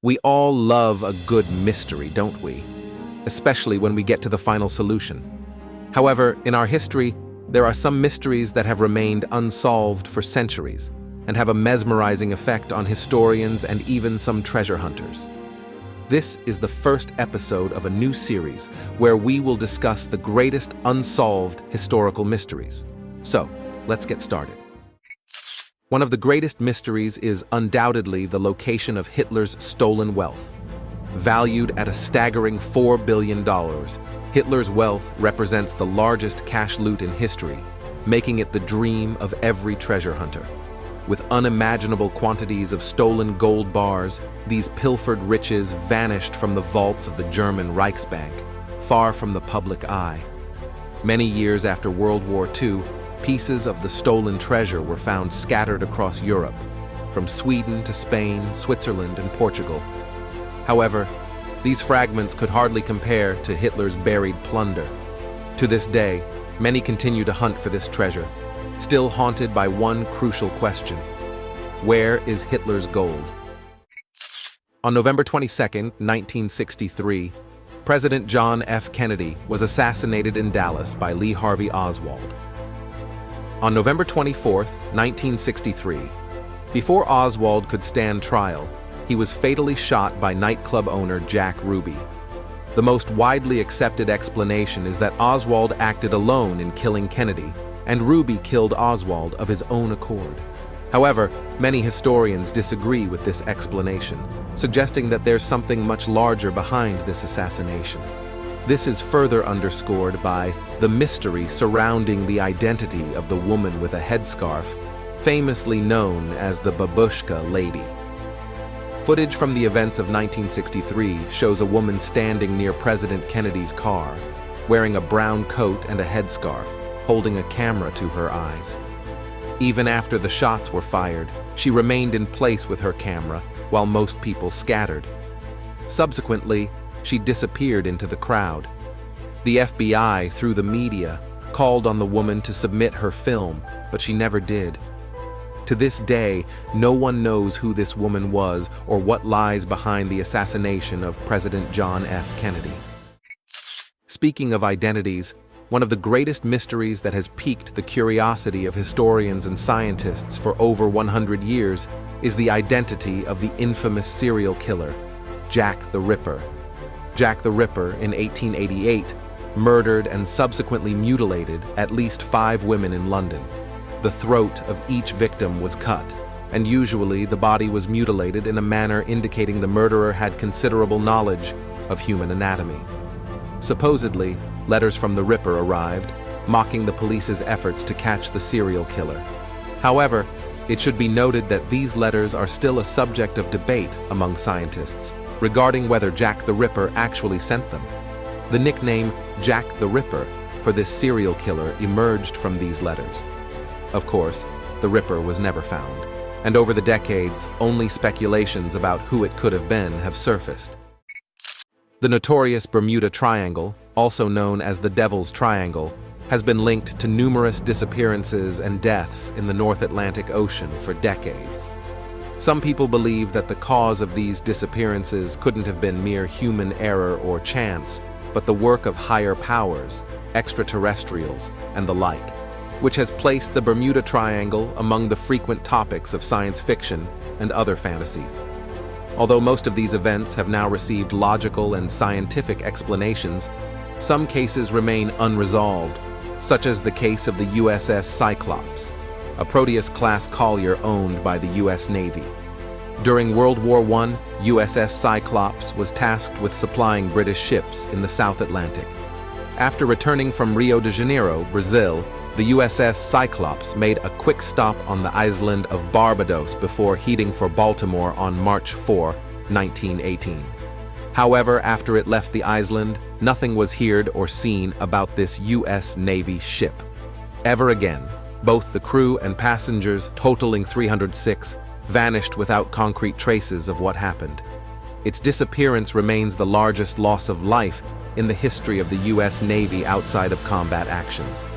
We all love a good mystery, don't we? Especially when we get to the final solution. However, in our history, there are some mysteries that have remained unsolved for centuries and have a mesmerizing effect on historians and even some treasure hunters. This is the first episode of a new series where we will discuss the greatest unsolved historical mysteries. So, let's get started. One of the greatest mysteries is undoubtedly the location of Hitler's stolen wealth. Valued at a staggering $4 billion, Hitler's wealth represents the largest cash loot in history, making it the dream of every treasure hunter. With unimaginable quantities of stolen gold bars, these pilfered riches vanished from the vaults of the German Reichsbank, far from the public eye. Many years after World War II, pieces of the stolen treasure were found scattered across Europe, from Sweden to Spain, Switzerland, and Portugal. However, these fragments could hardly compare to Hitler's buried plunder. To this day, many continue to hunt for this treasure, still haunted by one crucial question: where is Hitler's gold? On November 22, 1963, President John F. Kennedy was assassinated in Dallas by Lee Harvey Oswald. On November 24, 1963, before Oswald could stand trial, he was fatally shot by nightclub owner Jack Ruby. The most widely accepted explanation is that Oswald acted alone in killing Kennedy, and Ruby killed Oswald of his own accord. However, many historians disagree with this explanation, suggesting that there's something much larger behind this assassination. This is further underscored by the mystery surrounding the identity of the woman with a headscarf, famously known as the Babushka Lady. Footage from the events of 1963 shows a woman standing near President Kennedy's car, wearing a brown coat and a headscarf, holding a camera to her eyes. Even after the shots were fired, she remained in place with her camera while most people scattered. Subsequently, she disappeared into the crowd. The FBI, through the media, called on the woman to submit her film, but she never did. To this day, no one knows who this woman was or what lies behind the assassination of President John F. Kennedy. Speaking of identities, one of the greatest mysteries that has piqued the curiosity of historians and scientists for over 100 years is the identity of the infamous serial killer, Jack the Ripper. Jack the Ripper, in 1888, murdered and subsequently mutilated at least 5 women in London. The throat of each victim was cut, and usually the body was mutilated in a manner indicating the murderer had considerable knowledge of human anatomy. Supposedly, letters from the Ripper arrived, mocking the police's efforts to catch the serial killer. However, it should be noted that these letters are still a subject of debate among scientists regarding whether Jack the Ripper actually sent them. The nickname Jack the Ripper for this serial killer emerged from these letters. Of course, the Ripper was never found, and over the decades, only speculations about who it could have been have surfaced. The notorious Bermuda Triangle, also known as the Devil's Triangle, has been linked to numerous disappearances and deaths in the North Atlantic Ocean for decades. Some people believe that the cause of these disappearances couldn't have been mere human error or chance, but the work of higher powers, extraterrestrials, and the like, which has placed the Bermuda Triangle among the frequent topics of science fiction and other fantasies. Although most of these events have now received logical and scientific explanations, some cases remain unresolved, such as the case of the USS Cyclops, a Proteus-class collier owned by the U.S. Navy. During World War I, USS Cyclops was tasked with supplying British ships in the South Atlantic. After returning from Rio de Janeiro, Brazil, the USS Cyclops made a quick stop on the island of Barbados before heading for Baltimore on March 4, 1918. However, after it left the island, nothing was heard or seen about this U.S. Navy ship. Ever again, both the crew and passengers, totaling 306, vanished without concrete traces of what happened. Its disappearance remains the largest loss of life in the history of the U.S. Navy outside of combat actions.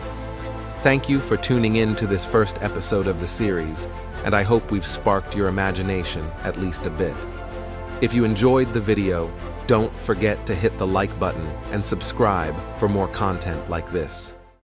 Thank you for tuning in to this first episode of the series, and I hope we've sparked your imagination at least a bit. If you enjoyed the video, don't forget to hit the like button and subscribe for more content like this.